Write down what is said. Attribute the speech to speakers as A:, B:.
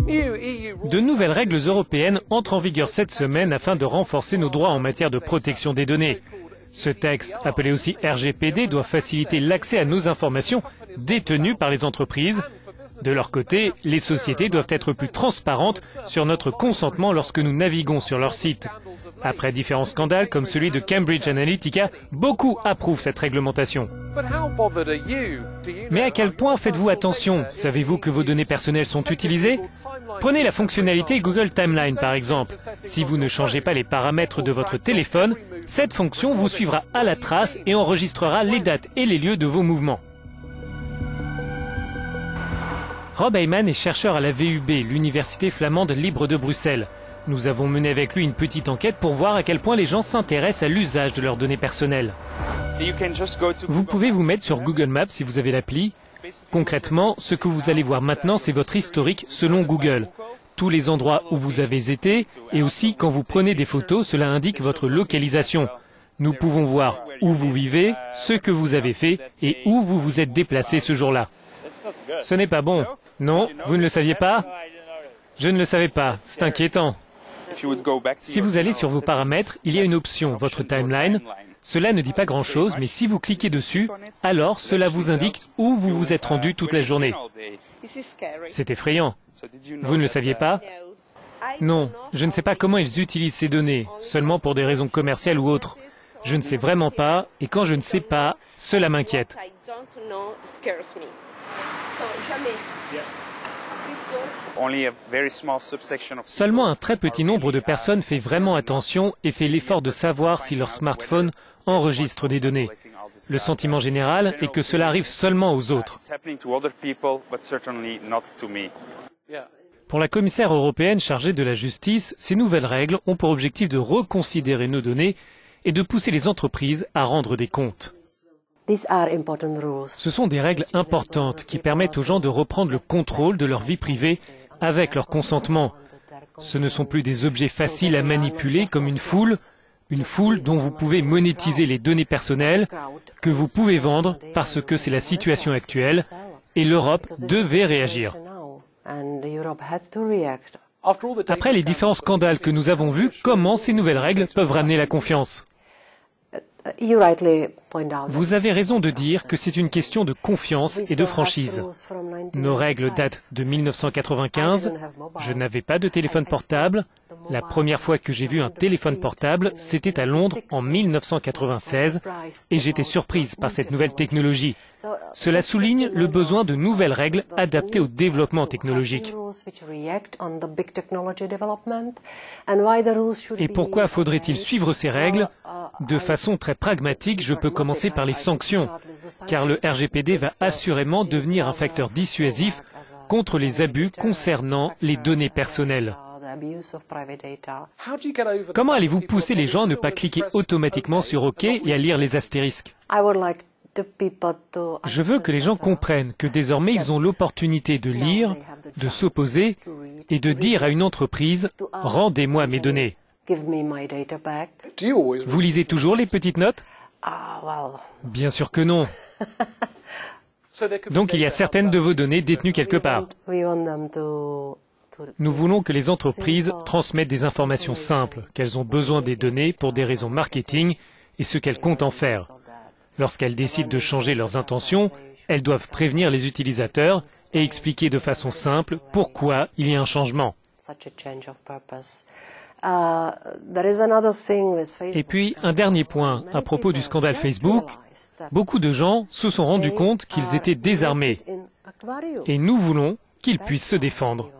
A: De nouvelles règles européennes entrent en vigueur cette semaine afin de renforcer nos droits en matière de protection des données. Ce texte, appelé aussi RGPD, doit faciliter l'accès à nos informations détenues par les entreprises. De leur côté, les sociétés doivent être plus transparentes sur notre consentement lorsque nous naviguons sur leur site. Après différents scandales comme celui de Cambridge Analytica, beaucoup approuvent cette réglementation. Mais à quel point faites-vous attention? Savez-vous que vos données personnelles sont utilisées? Prenez la fonctionnalité Google Timeline par exemple. Si vous ne changez pas les paramètres de votre téléphone, cette fonction vous suivra à la trace et enregistrera les dates et les lieux de vos mouvements. Rob Heyman est chercheur à la VUB, l'Université flamande libre de Bruxelles. Nous avons mené avec lui une petite enquête pour voir à quel point les gens s'intéressent à l'usage de leurs données personnelles. Vous pouvez vous mettre sur Google Maps si vous avez l'appli. Concrètement, ce que vous allez voir maintenant, c'est votre historique selon Google. Tous les endroits où vous avez été et aussi quand vous prenez des photos, cela indique votre localisation. Nous pouvons voir où vous vivez, ce que vous avez fait et où vous vous êtes déplacé ce jour-là. Ce n'est pas bon. Non, vous ne le saviez pas? Je ne le savais pas. C'est inquiétant. Si vous allez sur vos paramètres, il y a une option, votre timeline. Cela ne dit pas grand-chose, mais si vous cliquez dessus, alors cela vous indique où vous vous êtes rendu toute la journée. C'est effrayant. Vous ne le saviez pas? Non, je ne sais pas comment ils utilisent ces données, seulement pour des raisons commerciales ou autres. Je ne sais vraiment pas, et quand je ne sais pas, cela m'inquiète. Seulement un très petit nombre de personnes fait vraiment attention et fait l'effort de savoir si leur smartphone enregistre des données. Le sentiment général est que cela arrive seulement aux autres. Pour la commissaire européenne chargée de la justice, ces nouvelles règles ont pour objectif de reconsidérer nos données et de pousser les entreprises à rendre des comptes. Ce sont des règles importantes qui permettent aux gens de reprendre le contrôle de leur vie privée avec leur consentement. Ce ne sont plus des objets faciles à manipuler comme une foule dont vous pouvez monétiser les données personnelles, que vous pouvez vendre parce que c'est la situation actuelle, et l'Europe devait réagir. Après les différents scandales que nous avons vus, comment ces nouvelles règles peuvent ramener la confiance? Vous avez raison de dire que c'est une question de confiance et de franchise. Nos règles datent de 1995. Je n'avais pas de téléphone portable. La première fois que j'ai vu un téléphone portable, c'était à Londres en 1996 et j'étais surprise par cette nouvelle technologie. Cela souligne le besoin de nouvelles règles adaptées au développement technologique. Et pourquoi faudrait-il suivre ces règles? De façon très pragmatique, je peux commencer par les sanctions, car le RGPD va assurément devenir un facteur dissuasif contre les abus concernant les données personnelles. Comment allez-vous pousser les gens à ne pas cliquer automatiquement sur OK et à lire les astérisques? Je veux que les gens comprennent que désormais ils ont l'opportunité de lire, de s'opposer et de dire à une entreprise « Rendez-moi mes données ». Vous lisez toujours les petites notes? Bien sûr que non. Donc il y a certaines de vos données détenues quelque part. Nous voulons que les entreprises transmettent des informations simples, qu'elles ont besoin des données pour des raisons marketing et ce qu'elles comptent en faire. Lorsqu'elles décident de changer leurs intentions, elles doivent prévenir les utilisateurs et expliquer de façon simple pourquoi il y a un changement. Et puis, un dernier point, à propos du scandale Facebook, beaucoup de gens se sont rendus compte qu'ils étaient désarmés. Et nous voulons qu'ils puissent se défendre.